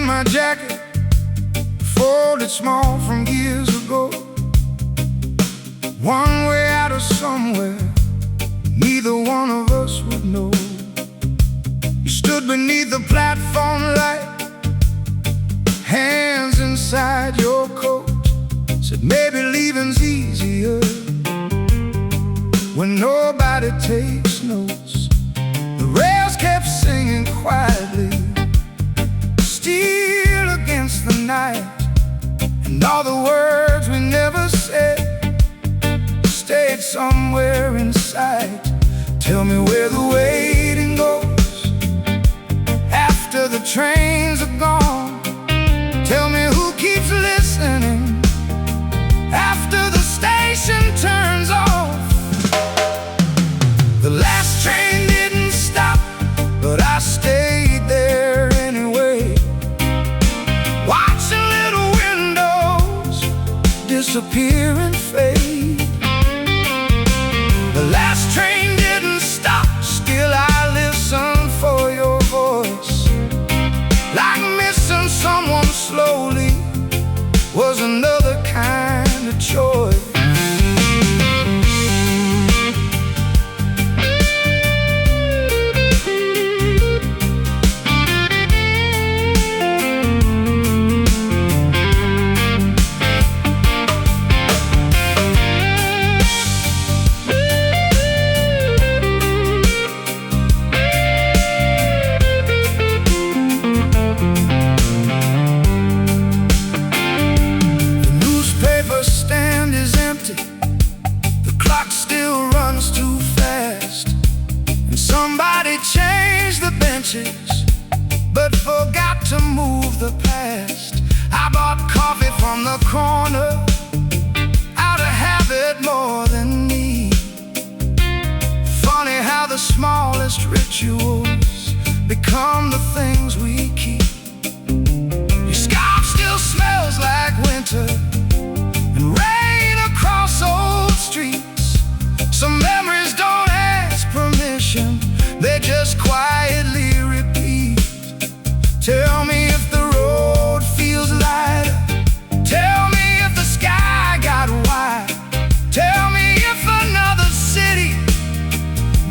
my jacket, folded small from years ago. One way out of somewhere neither one of us would know. You stood beneath the platform light, hands inside your coat. Said maybe leaving's easier when nobody takes notes. The rails kept singing quietly, still against the night. And all the words we never said stayed somewhere inside. Tell me where the waiting goes after the trains are gone. Tell me who keeps listening after the station turns off. The last train didn't stop, but I stayed there anyway, watching little windows disappear and fade. The last train didn't stop, still I listen for your voice. Like missing someone slowly was another kind of choice. But forgot to move the past. I bought coffee from the corner out of habit more than need. Funny how the smallest rituals become the things we keep. Your scarf still smells like winter and rain across old streets. Some memories don't ask permission, they just quietly repeat. Tell me if the road feels lighter. Tell me if the sky got wide. Tell me if another city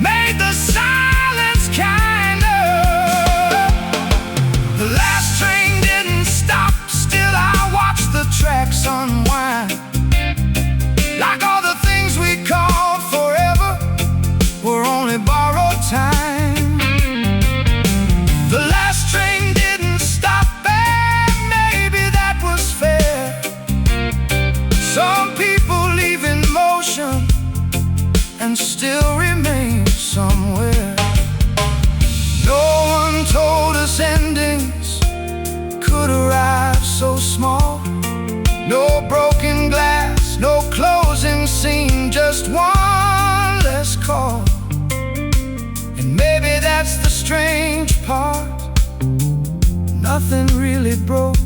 made the silence kinder. The last train didn't stop, still I watched the tracks unwind. Like all the things we called forever were only borrowed time. The last train didn't stop, and maybe that was fair. Some people leave in motion and still remain somewhere. No one told us endings could arrive so small. No broken glass, no closing scene, just one less call. And maybe that's the strange part, nothing really broke.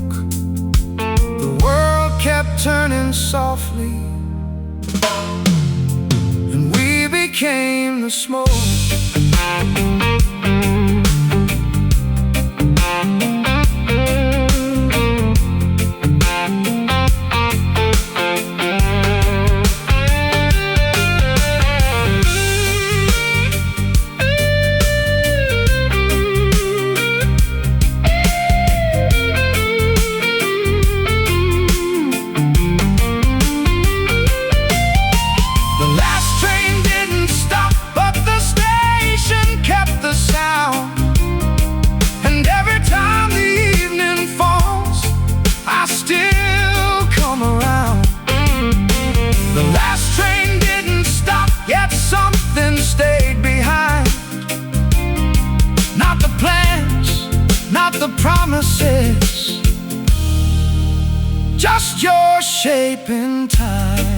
The world kept turning softly, and we became the smoke. The promises, just your shape in time.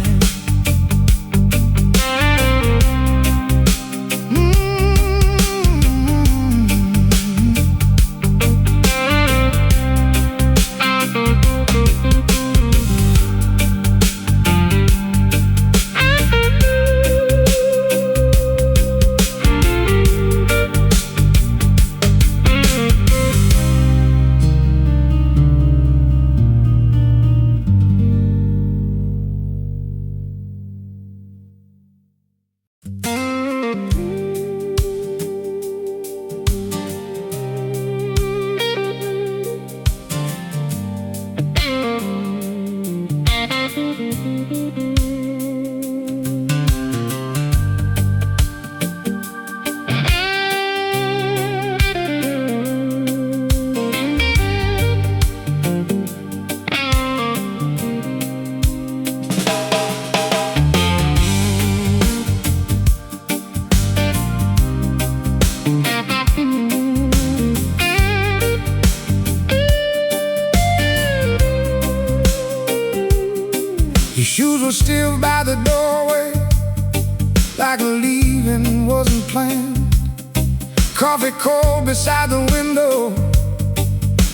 Your shoes were still by the doorway, like leaving wasn't planned. Coffee cold beside the window,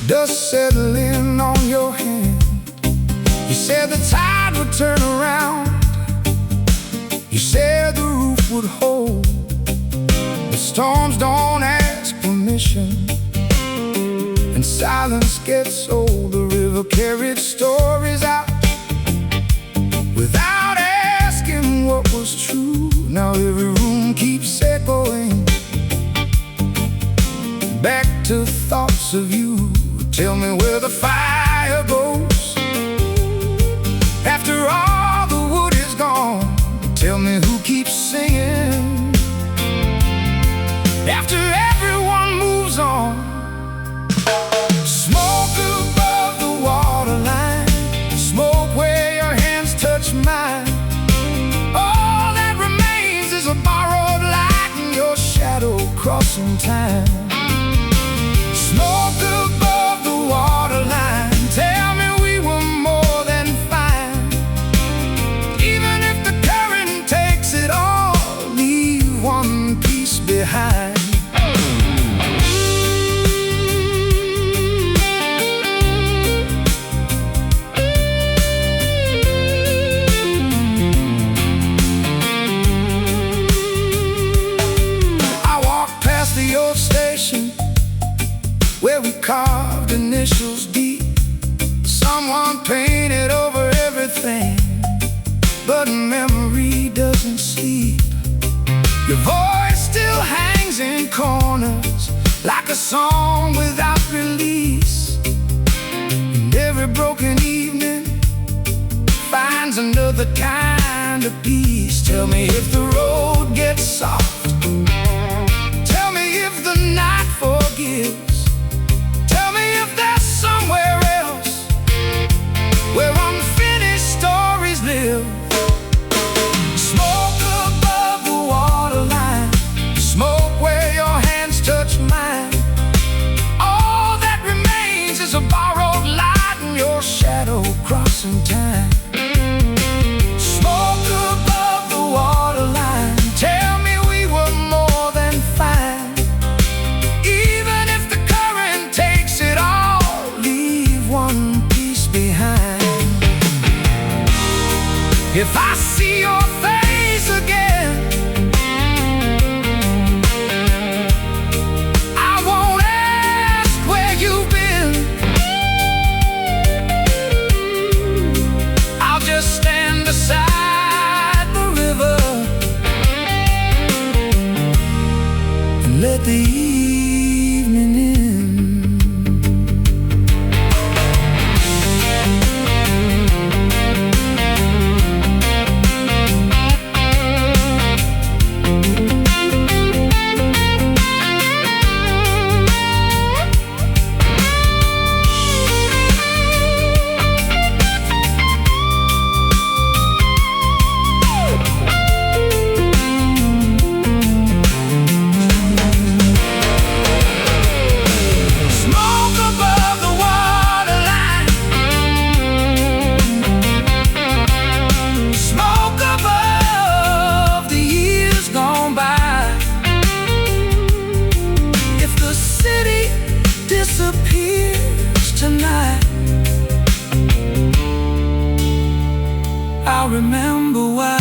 dust settling on your hand. You said the tide would turn around, you said the roof would hold. The storms don't ask permission, and silence gets old. The river carried stories out without asking what was true. Now every room keeps echoing back to thoughts of you. Tell me where the fire goes after all the wood is gone. Tell me who keeps singing after everyone moves on. Smoke above the waterline, smoke where your hands touch mine. All that remains is a borrowed light and your shadow crossing time. Smoke above the waterline, tell me we were more than fine. Even if the current takes it all, leave one piece behind. Where we carved initials deep, someone painted over everything, but memory doesn't sleep. Your voice still hangs in corners like a song without release, and every broken evening finds another kind of peace. Tell me if the road gets soft, tell me if the night forgives. Somewhere else where unfinished stories live. Smoke above the waterline, smoke where your hands touch mine. All that remains is a borrowed light and your shadow crossing time. Smoke above the waterline, tell me we were more than fine. Even if the current takes it all, one piece behind. If I see your face again, I won't ask where you've been. I'll just stand beside the river and let the evening in. I'll remember why.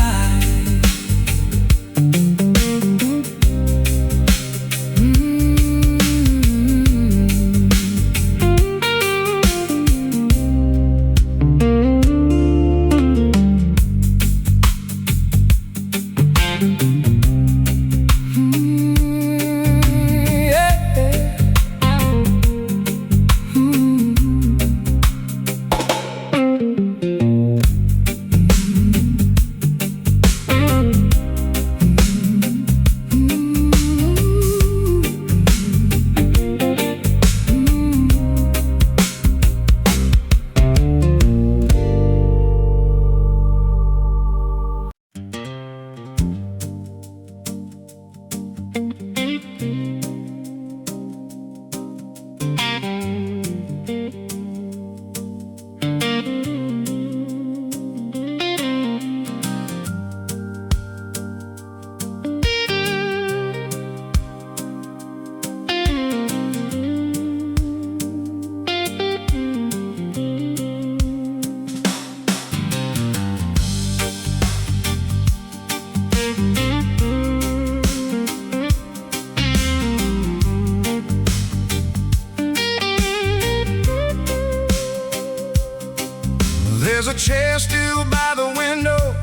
There's a chair still by the window,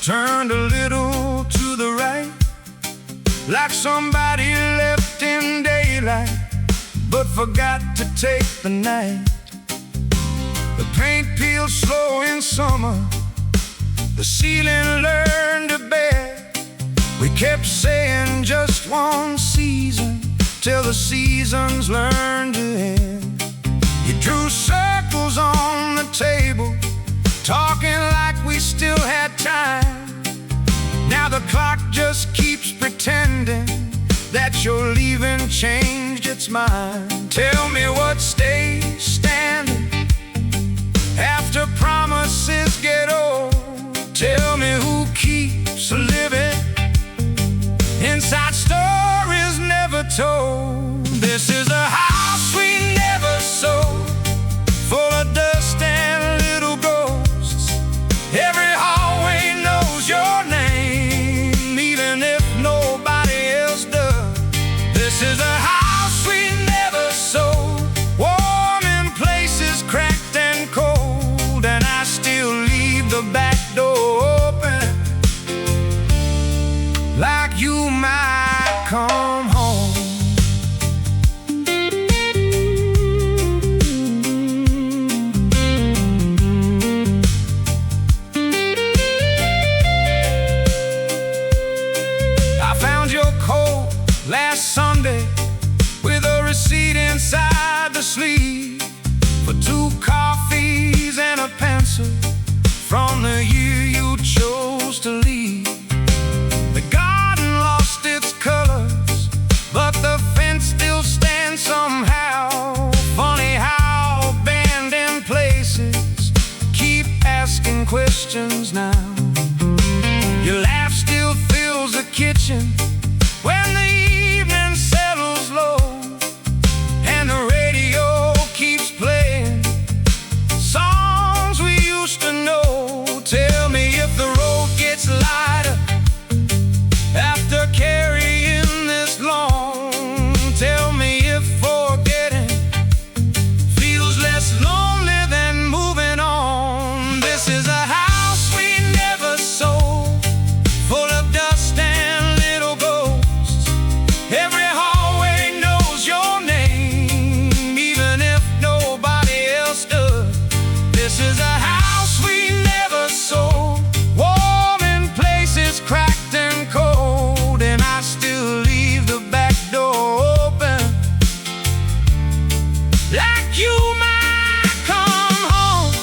turned a little to the right, like somebody left in daylight but forgot to take the night. The paint peeled slow in summer, the ceiling learned to bear. We kept saying just one season till the seasons learned to end. You drew circles on the table, talking like we still had time. Now the clock just keeps pretending that your leaving changed its mind. Tell me what stays standing after promises get old. Tell me who keeps living inside stories never told. This is a house we never sold, full of dust and little ghosts. Every hallway knows your name, even if nobody else does. This is a house we never sold, warm in places cracked and cold, and I still leave the back door open, like you might come home. Last Sunday with a receipt inside the sleeve for 2 coffees and a pencil from the year you chose to leave. The garden lost its colors, but the fence still stands somehow. Funny how abandoned places keep asking questions now. Your laugh still fills the kitchen when the evening settles low, and the radio keeps playing songs we used to know. Tell me if the road gets lighter after carrying this long. Tell me if forgetting feels less lonely than moving on. This is a house we never sold, full of dust and little ghosts. Every hallway knows your name, even if nobody else does. This is a house we never sold, warm in places cracked and cold, and I still leave the back door open, like you might come home.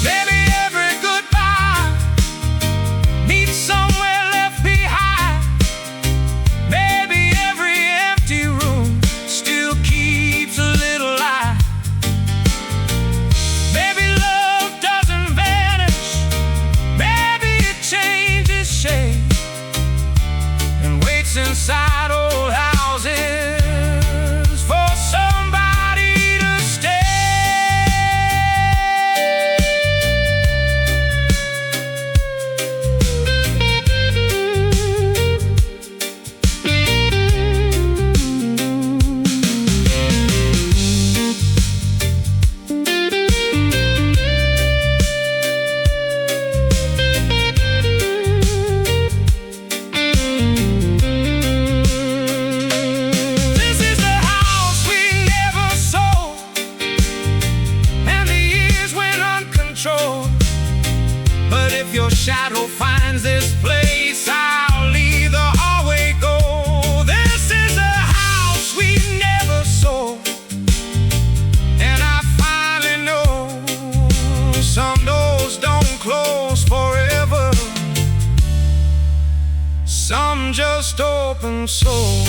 Maybe every goodbye meets somewhere left behind. Maybe every empty room still keeps a little light. Maybe love doesn't vanish, maybe it changes shape and waits inside old houses for somebody to stay. This is the house we never sold, and the years went uncontrolled. But if your shadow finds this place, I'll leave the hallway go. This is a house we never sold, and I finally know some doors don't close forever, some just open so.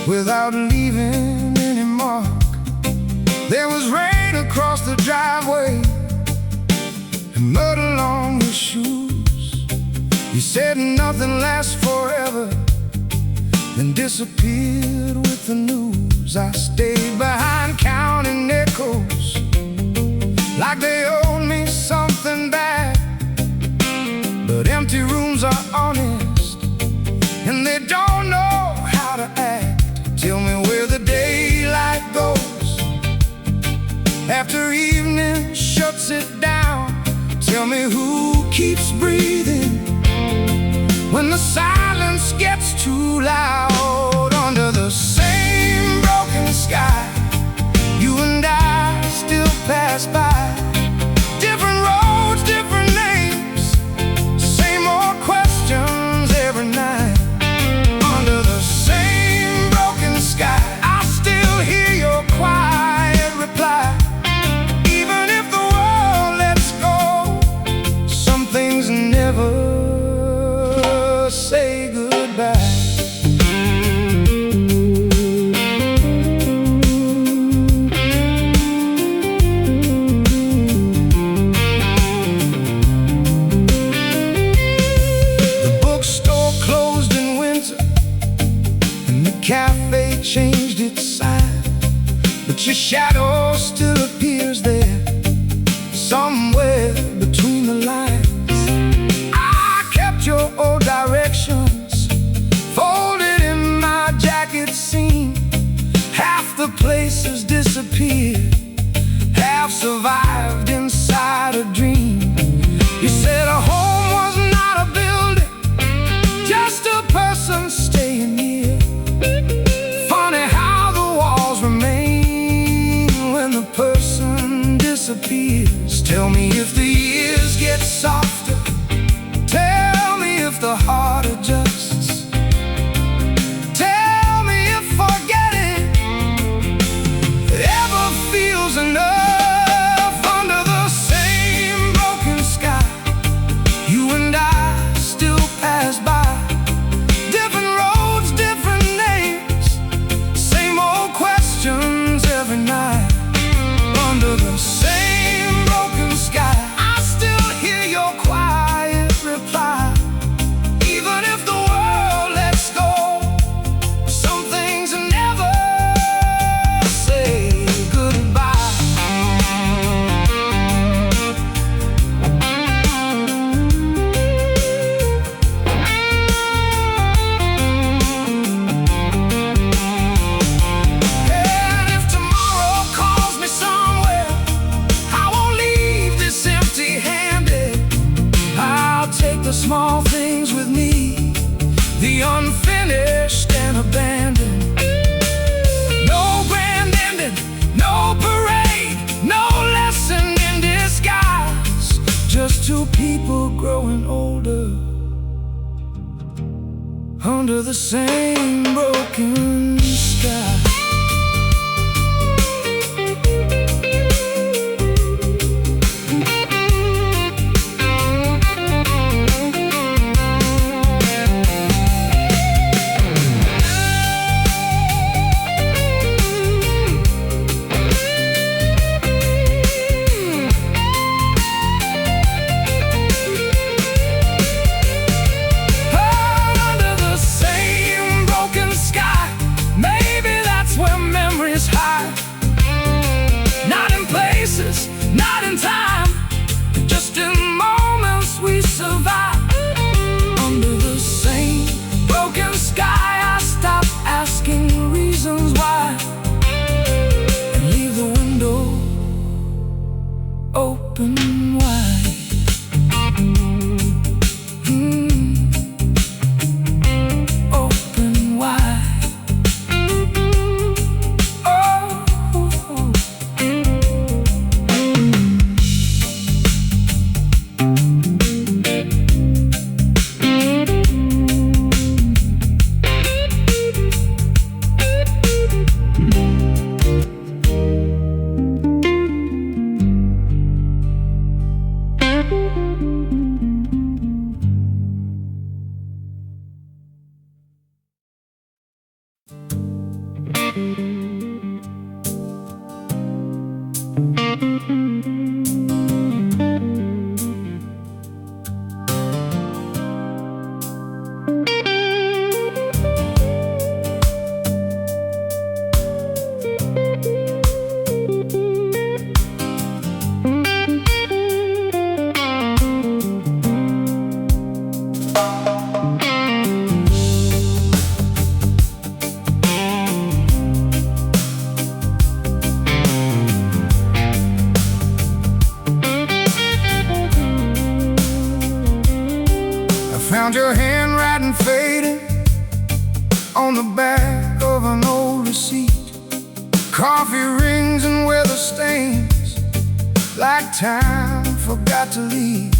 without leaving any mark. There was rain across the driveway and mud along his shoes. He said nothing lasts forever, then disappeared with the news. I stayed behind counting echoes like they owed me something back. But empty rooms are honest, and they don't know how to act. Tell me where the daylight goes after evening shuts it down. Tell me who keeps breathing when the silence gets too loud. Under the same broken sky, you and I still pass by. Different roads, different names, same old questions every night. Under the same broken sky, I still hear your quiet reply. Even if the world lets go, some things never say goodbye. Cafe changed its sign, but your shadow still appears there, somewhere between the lines. I kept your old directions folded in my jacket seam. Half the place has disappeared, half survived inside a dream. You said a home was not a building, just a person staying here. Funny how the walls remain when the person disappears. Tell me if the years get softer, tell me if the heart adjusts. Tell me if forgetting ever feels enough. Under the same broken sky, you and I still pass by. Every night, under the same broken sky, I still hear your quiet reply. Even if the world lets go, some things never say goodbye. Small things with me, the unfinished and abandoned. No grand ending, no parade, no lesson in disguise. Just two people growing older under the same broken sky. Not in time, just in moments we survive. Under the same broken sky, I stop asking reasons why and leave the window open wide. Open wide. Found your handwriting fading on the back of an old receipt. Coffee rings and weather stains, like time forgot to leave.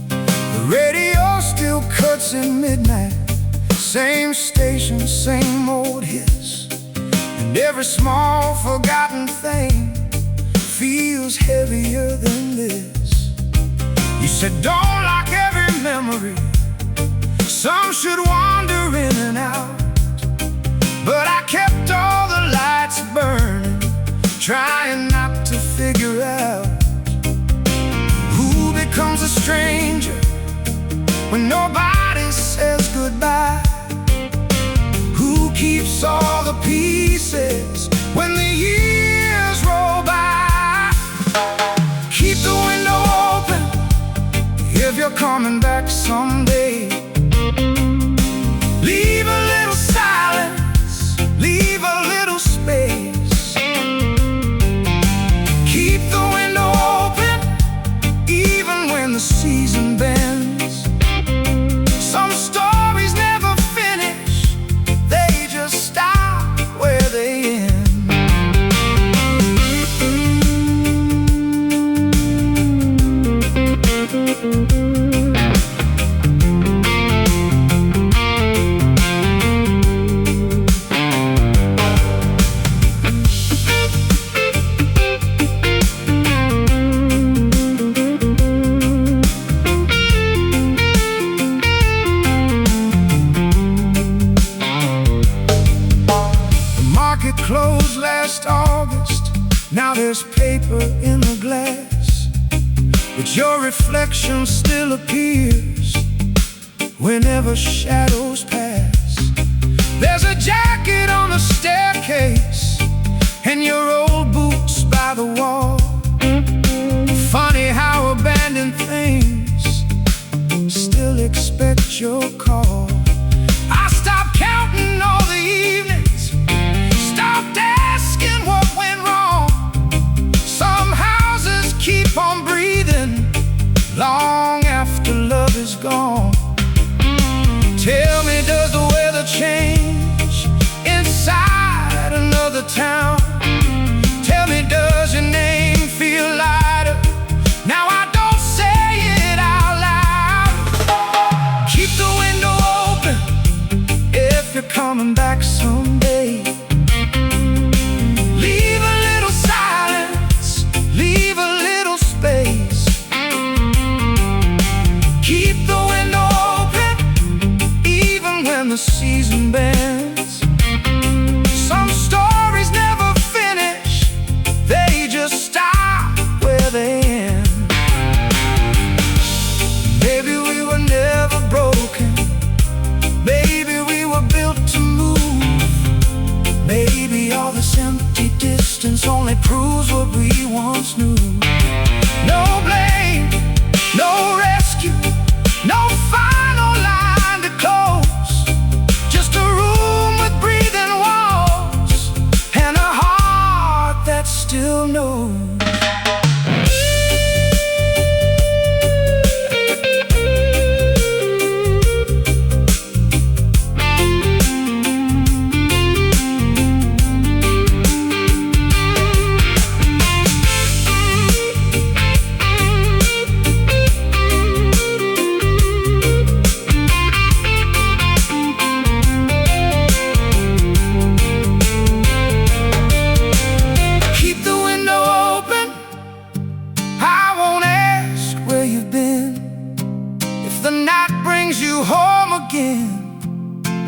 The radio still cuts at midnight, same station, same old hits. And every small forgotten thing feels heavier than this. You said don't lock every memory, some should wander in and out. But I kept all the lights burning, trying not to figure out who becomes a stranger when nobody says goodbye. Who keeps all the pieces when the years roll by? Keep the window open if you're coming back someday. Leave a little silence, leave a little space. Keep the window open even when the season bends. Some stories never finish, they just stop where they end. Closed last August, now there's paper in the glass, but your reflection still appears whenever shadows pass. There's a jacket on the staircase and your old boots by the wall. Funny how abandoned things still expect your call. I stopped counting all the evenings, stopped asking what went wrong. Some houses keep on breathing long after love is gone. Tell me, does the weather change inside another town? Tell me, does your name feel lighter now I don't say it out loud? Keep the window open if you're coming back someday. Leave a little silence, leave a little space. Keep the window open even when the season bends. Some stories never finish, they just stop where they end. Maybe we were never broken, maybe we were built to move. Maybe all this empty distance only proves what we once knew. No blame, no rescue, no final line to close. Just a room with breathing walls and a heart that still knows.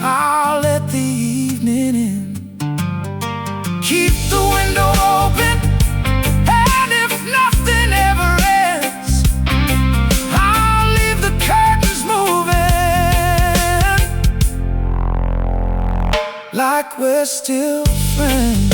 I'll let the evening in. Keep the window open, and if nothing ever ends, I'll leave the curtains moving, like we're still friends.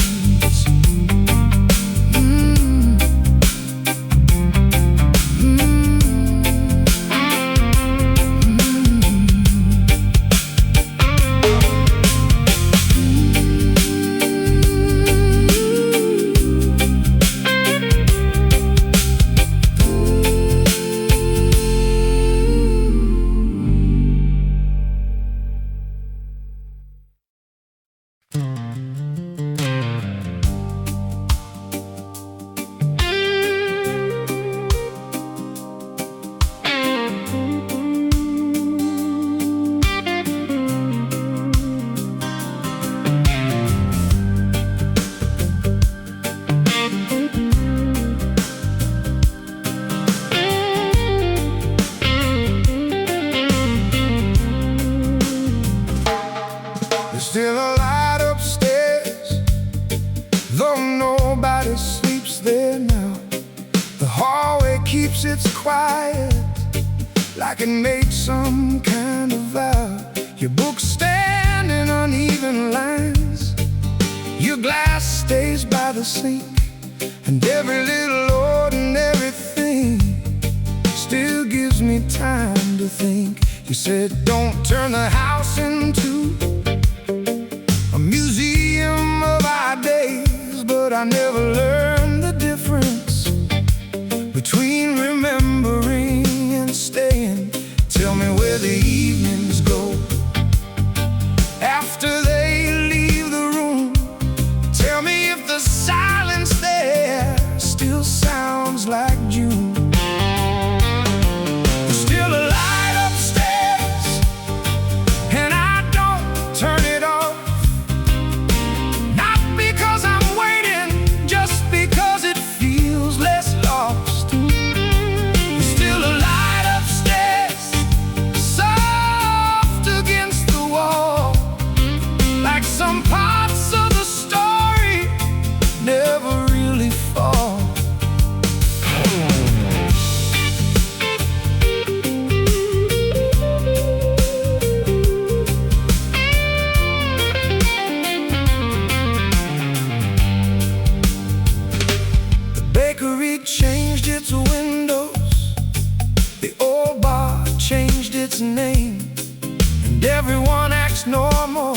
quiet, like it made some kind of vow. Your books stand in uneven lines, your glass stays by the sink, and every little ordinary thing still gives me time to think. You said don't turn the house into a museum of our days, but I never learned the difference between remembering and staying. Tell me where the evenings go after they leave the room. Tell me if the silence there still sounds like June. There's still a light upstairs, and I don't turn it off. Not because I'm waiting, just because it feels less lost. There's still a light upstairs, soft against the wall, like some parts of the story never really fall. The bakery changed its windows, the old bar changed its name, and everyone acts normal,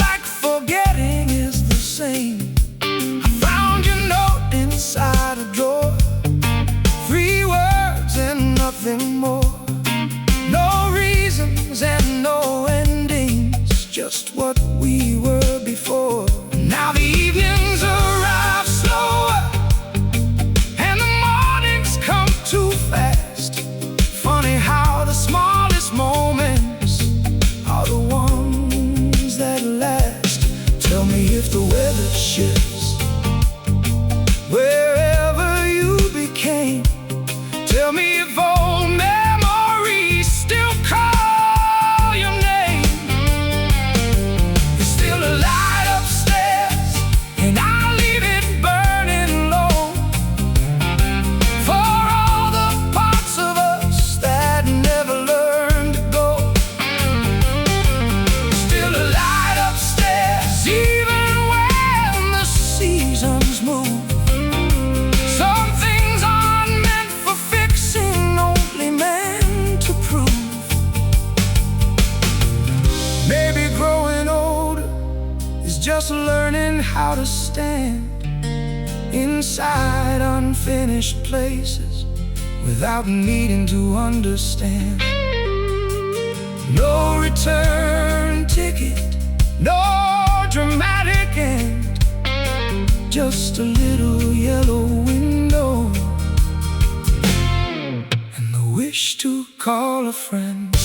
like forgetting is the same. I found your note inside a drawer, 3 words and nothing more. No reasons and no endings, just what we were before. Now the evenings arrive slower, and the mornings come too fast. Funny how the smallest moments are the ones that last. Tell me if the weather shifts wherever you became. Tell me if old memories still call your name. There's still a light upstairs, and I'll leave it burning low for all the parts of us that never learned to go. Still a light upstairs, even when the seasons move. Some things aren't meant for fixing, only meant to prove. Maybe growing older is just learning how to stand inside unfinished places without needing to understand. No return ticket, no dramatic end, just a little yellow window and the wish to call a friend.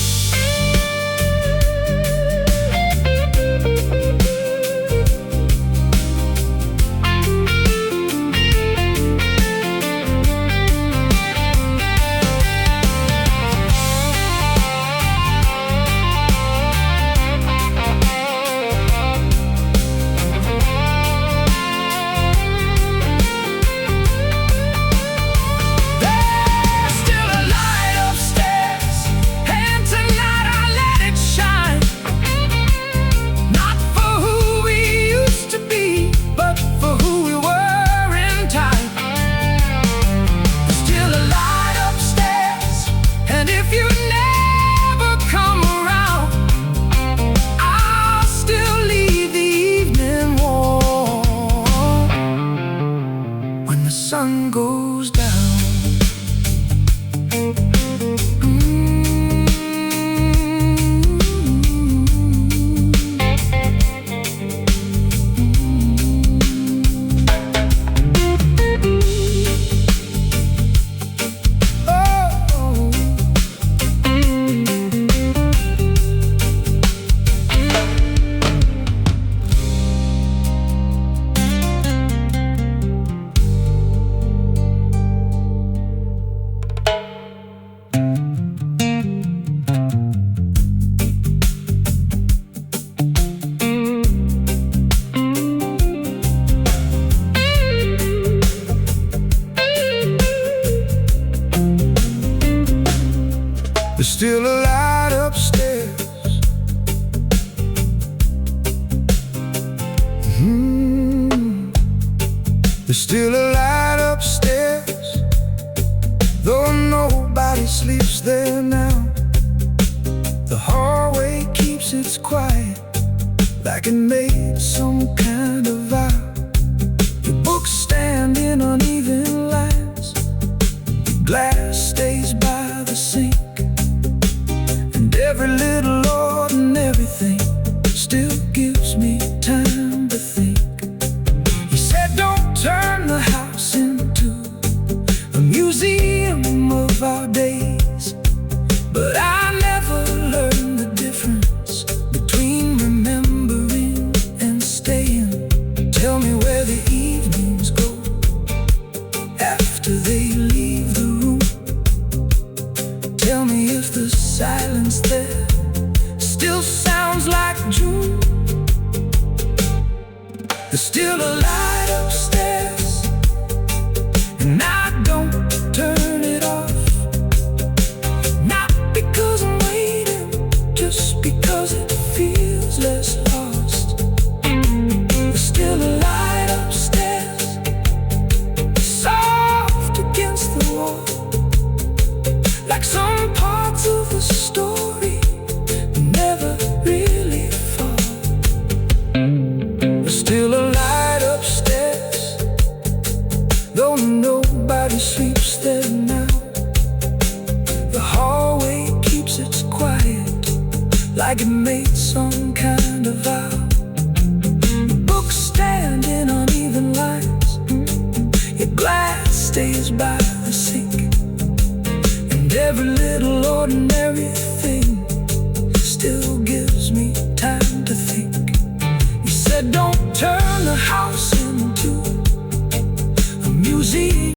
There's still a light upstairs, and There's still a light upstairs. There's still a light upstairs, though nobody sleeps there now. The hallway keeps its quiet, like it made some kind of vow. Your books stand in uneven lines, glass stays by the sink, and every little ordinary thing still gives me time to think. He said, don't turn the house into a museum of our days, but I never learned the difference between remembering and staying. Tell me where the evenings go after they leave the room. Tell me if the silence there still sounds like June. There's still a light upstairs, and I don't turn it off. Not because I'm waiting, just because it feels less lost. There's still a light upstairs, soft against the wall, like some parts of the story never really fall. There's still a light upstairs, though nobody sleeps there now. The hallway keeps its quiet, like it made some kind of vow. The books stand in uneven lines, your glass stays by the sink, and every little ordinary thing still gives me time to think. He said, don't turn the house into a museum.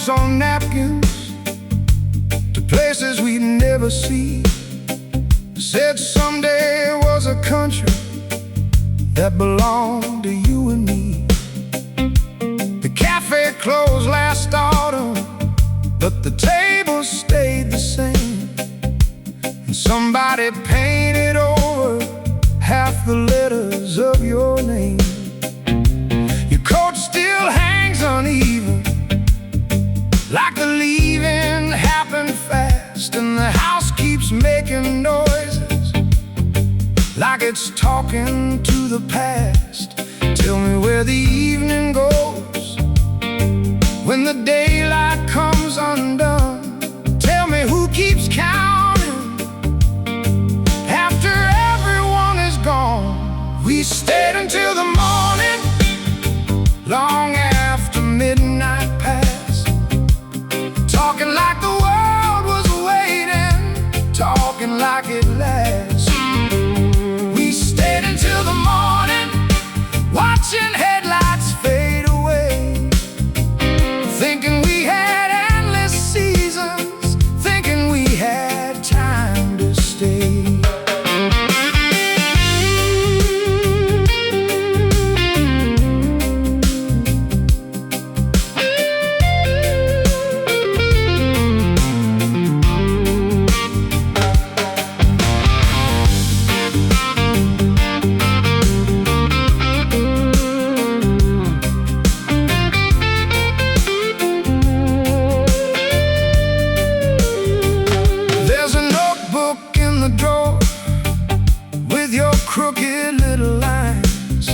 On napkins to places we'd never see. Said someday was a country that belonged to you and me. The cafe closed last autumn, but the table stayed the same, and somebody painted over half the letters of your name. Your coat still hangs uneven, like the leaving happened fast, and the house keeps making noises, like it's talking to the past. Tell me where the evening goes when the daylight comes undone. Tell me who keeps counting after everyone is gone. We stayed until the morning, long after midnight passed, talking like the world was waiting, talking like it lasts. We stayed until the morning, watching headlights fade away, thinking we had endless seasons, thinking we had time to stay. Crooked little lines,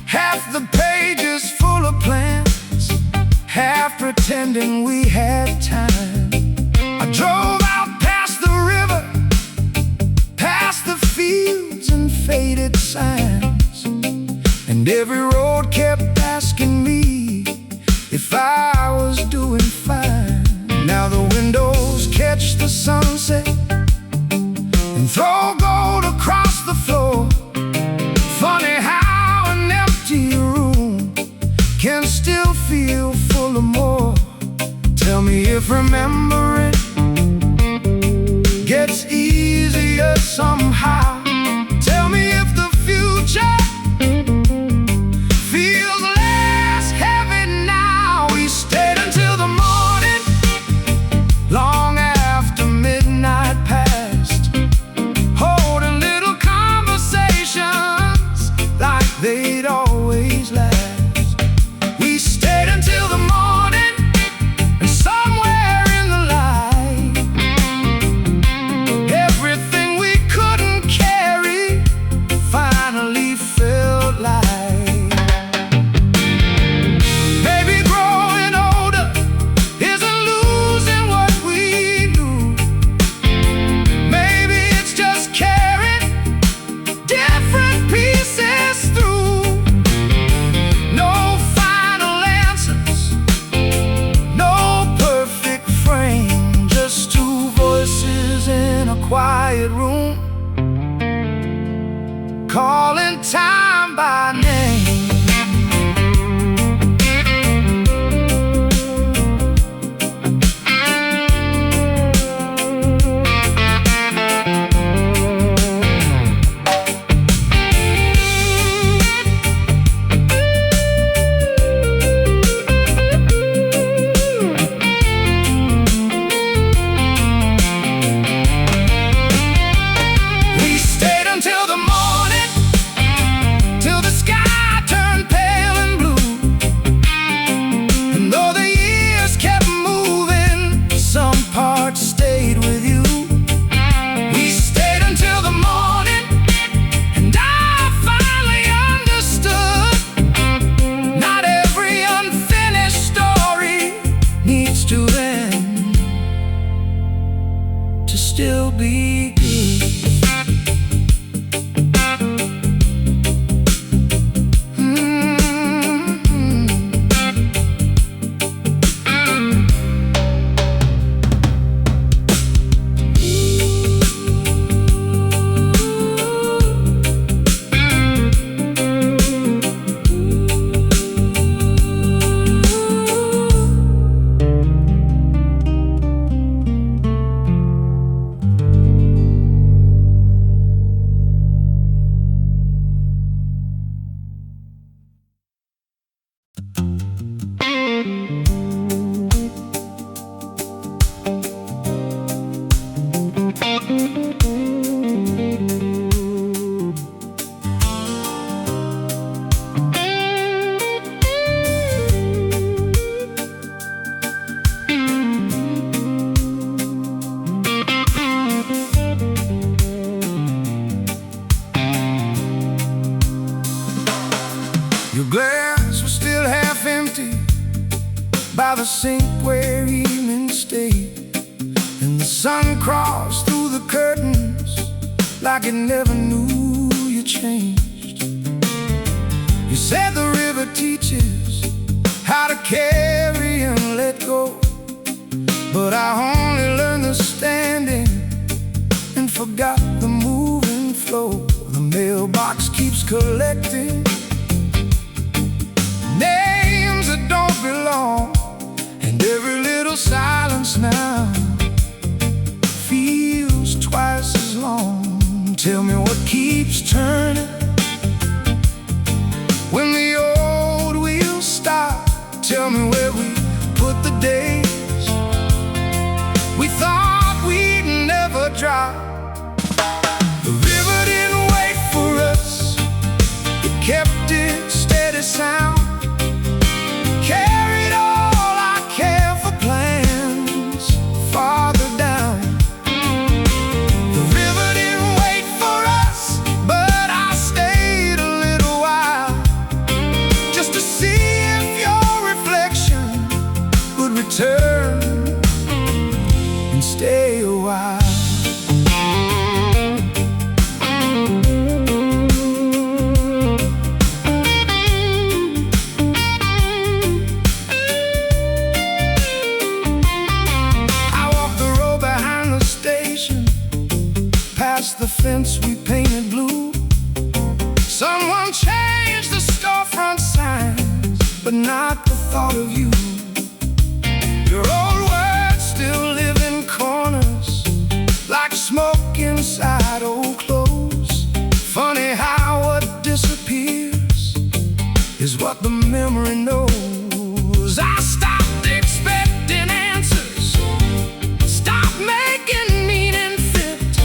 half the pages full of plans, half pretending we had time. I drove out past the river, past the fields and faded signs, and every road kept asking me if I was doing fine. Now the windows catch the sunset and throw gold across Remember it gets easier somehow. Tell me if the future feels less heavy now. We stayed until the morning, long after midnight passed, holding little conversations like they'd always last. We stayed until the morning, and somewhere in the light, everything we couldn't carry finally felt light. Maybe growing older isn't losing what we knew. Maybe it's just carrying different pieces through. No final answers, no perfect frame, just two voices in a quiet room, calling time by name. We stayed until the morning, till the sky turned pale and blue. And though the years kept moving, some parts stayed with you. We stayed until the morning, and I finally understood. Not every unfinished story needs to end to still be good. Your glass was still half empty by the sink where evening stayed, and the sun crossed through the curtains like it never knew you changed. You said the river teaches how to carry and let go, but I only learned the standing and forgot the moving flow. The mailbox keeps collecting names that don't belong, and every little silence now feels twice as long. Tell me what keeps turning when the old wheels stop. Tell me where we put the days we thought we'd never drop. The river didn't wait for us, it kept its steady sound, carried all our careful plans farther down. The river didn't wait for us, but I stayed a little while just to see if your reflection would return and stay a while. The fence we painted blue. Someone changed the storefront signs, but not the thought of you. Your old words inside old clothes. Funny how what disappears is what the memory knows. I stopped expecting answers, stopped making meaning fit.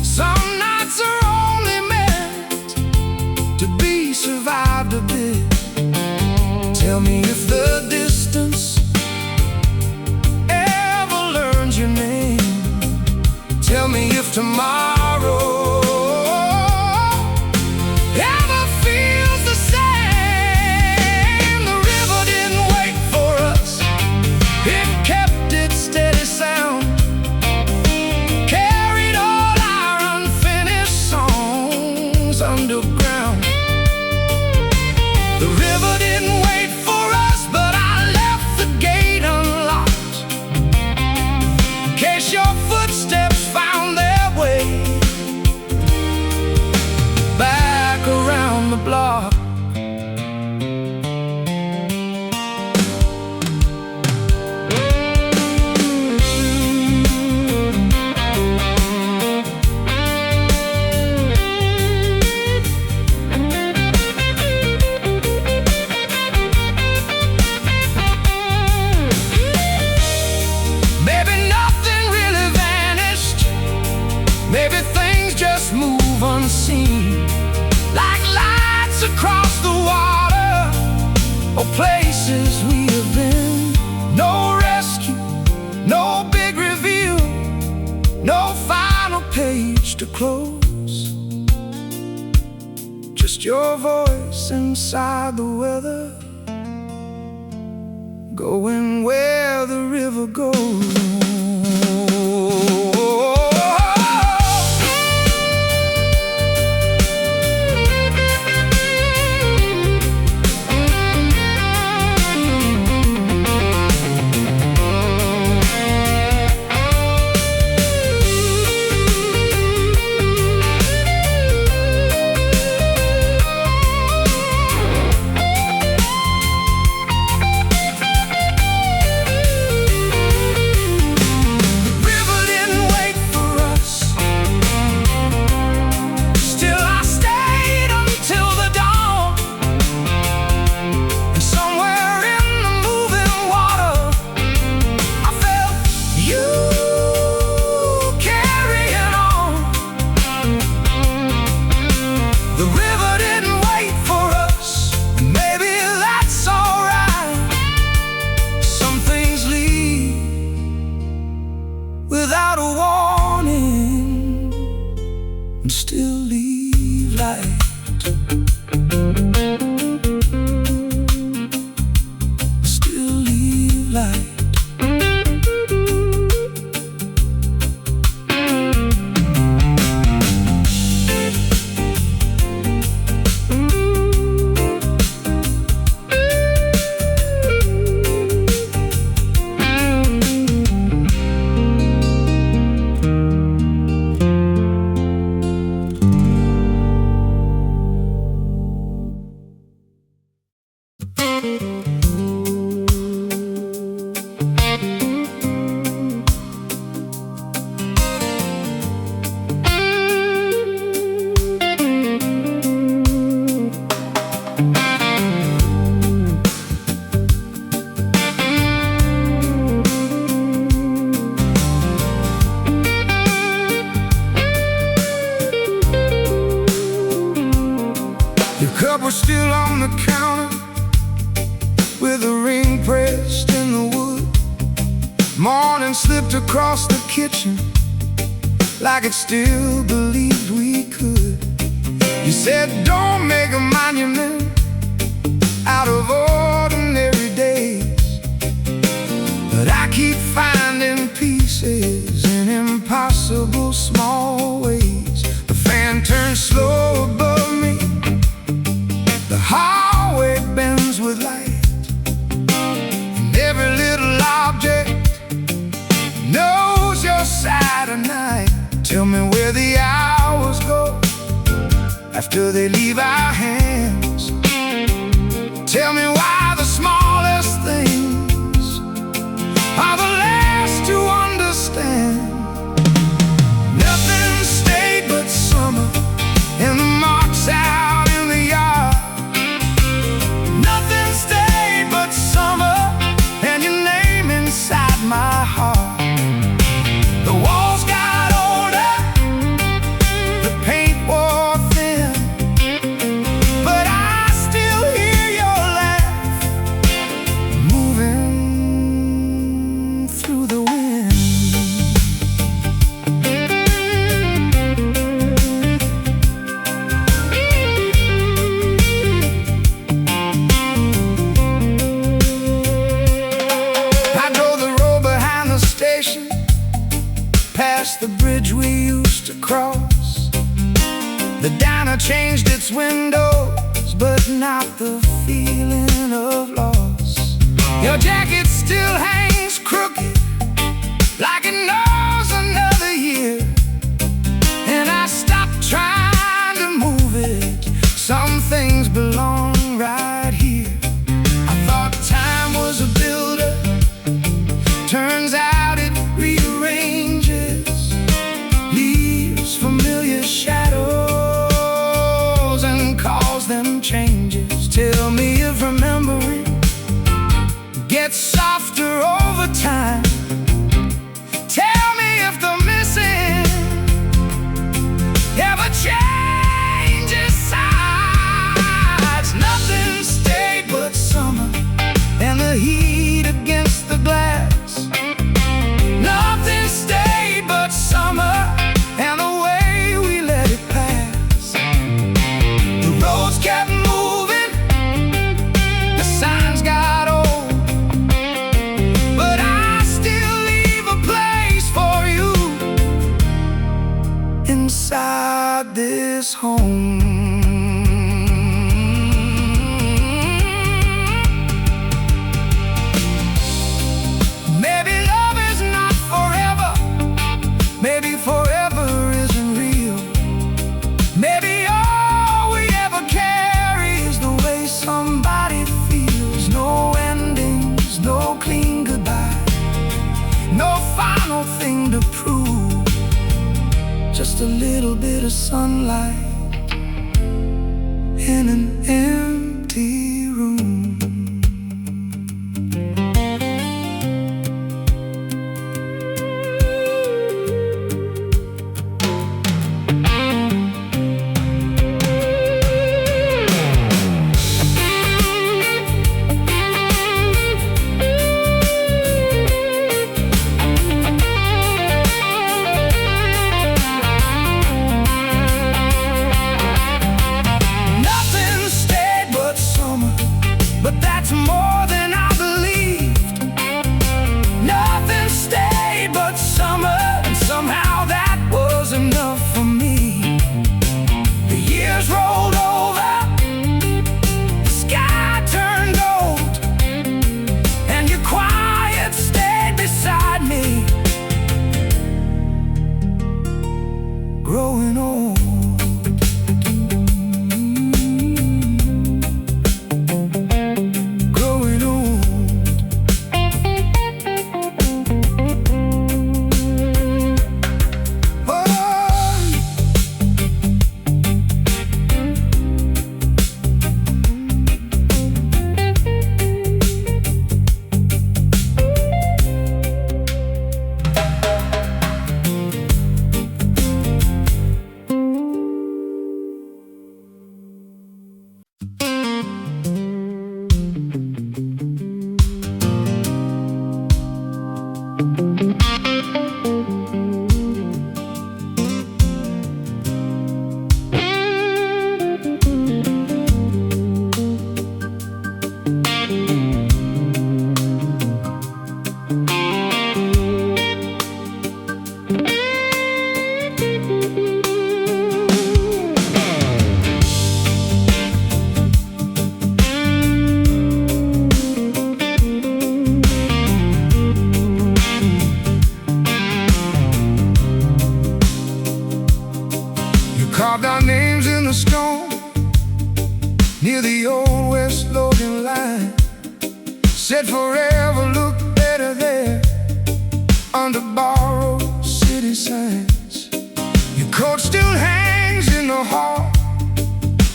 Some nights are only meant to be survived a bit. Tell me if the distance ever learns your name. Tell me if tomorrow ever feels the same. The river didn't wait for us, it kept its steady sound, carried all our unfinished songs underground. The river didn't wait for us, but I left the gate unlocked in case your footsteps found their way back around the block. Maybe nothing really vanished, maybe things just move unseen, like lights across the water or places we have been. No rescue, no big reveal, no final page to close. Just your voice inside the weather, going where the river goes. Without a warning, and still leave light. Still leave light. Your cup was still on the counter with a ring pressed in the wood. Morning slipped across the kitchen like it still believed we could. You said don't make a monument out of ordinary days, but I keep finding pieces in impossible small ways. The fan turns slow above me, the hallway bends with light, and every little object knows your side of night. Tell me where the hours go after they leave our hands. Tell me why the smallest things are the last to understand. Nothing The diner changed its windows, but not the feeling of loss. Your jacket still hangs crooked, like it knows another year. And I stopped trying to move it. Some things belong right here. I thought time was a builder. Turns out it rearranges, leaves familiar shadows and calls them changes. Tell me if remembering gets softer over time. Tell me if the missing ever changes sides. Nothing stayed but summer and the heat against the glass. Nothing stayed but summer and the way we let it pass. The roads kept moving, the signs got old, but I still leave a place for you inside this home. Maybe love is not forever. Maybe forever isn't real. Maybe all we ever carry is the way somebody feels. No endings, no clean goodbye, no final thing to prove. Just a little bit of sunlight in an empty room. But that's more than I believed. Nothing stayed but summer, and somehow that was enough for me. The years rolled over, the sky turned gold, and your quiet stayed beside me, growing old. Carved our names in the stone near the old West Logan line. Said forever look better there under borrowed city signs. Your coat still hangs in the hall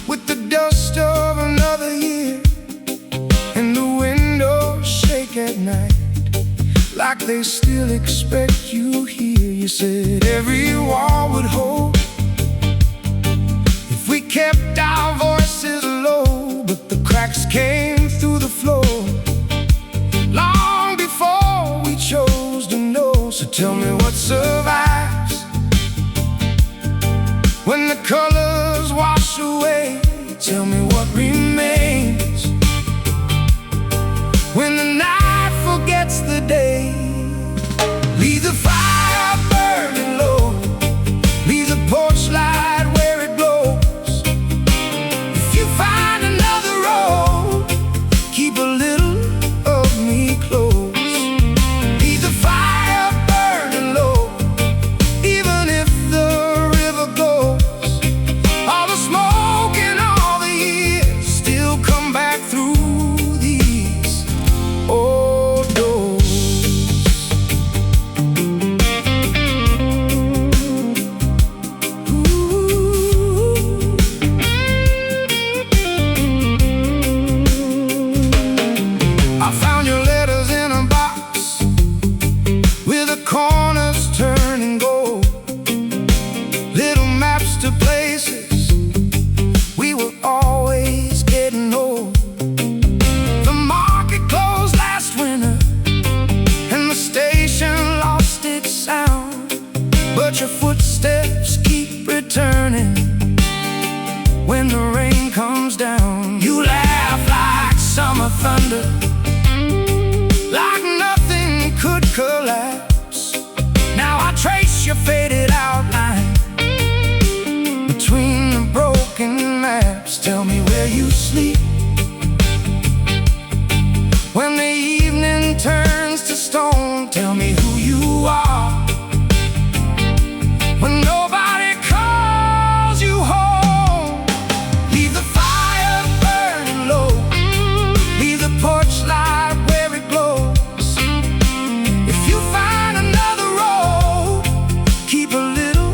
with the dust of another year, and the windows shake at night like they still expect you here. You said every wall would hold if we kept our voices low, but the cracks came through the floor long before we chose to know. So tell me what survives when the colors wash away. Tell me what remains when the night forgets the day. Leave the fire burning low, leave the porch light where it glows. turning when the rain comes down. You laugh like summer thunder, like nothing could collapse. Now I trace your faded outline between the broken maps. Tell me where you sleep when the evening turns to stone. Tell me who you are when nobody calls you home. Leave the fire burning low, leave the porch light where it glows. If you find another road, keep a little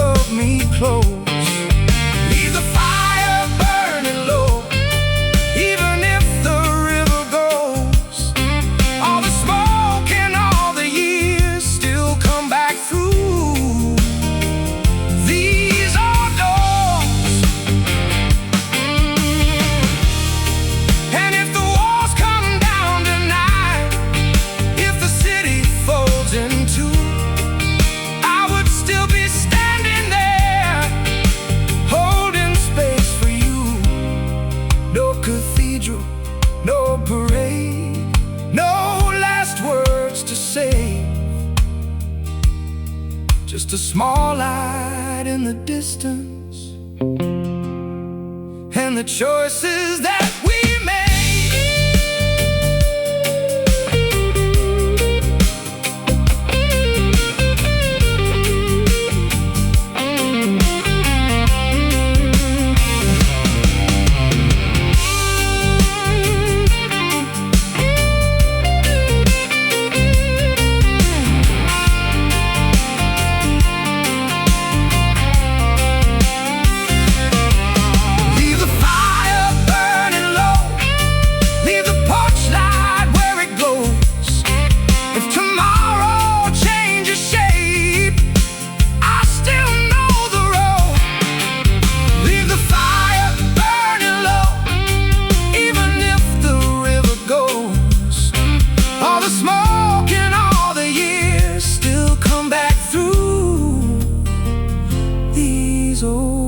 of me close. Leave the fire burning low, even if the river goes. All the smoke and all the years still come back through these old doors. And if the walls come down tonight, if the city folds in two, I would still be standing there, holding space for you. No cathedral, no parade, no last words to say, just a small light in the distance and the choices that we made. Leave the fire burning low, leave the porch light where it glows. If tomorrow changes shape, I still know the road. Leave the fire burning low, even if the river goes. All the smoke and all the years still come back through these old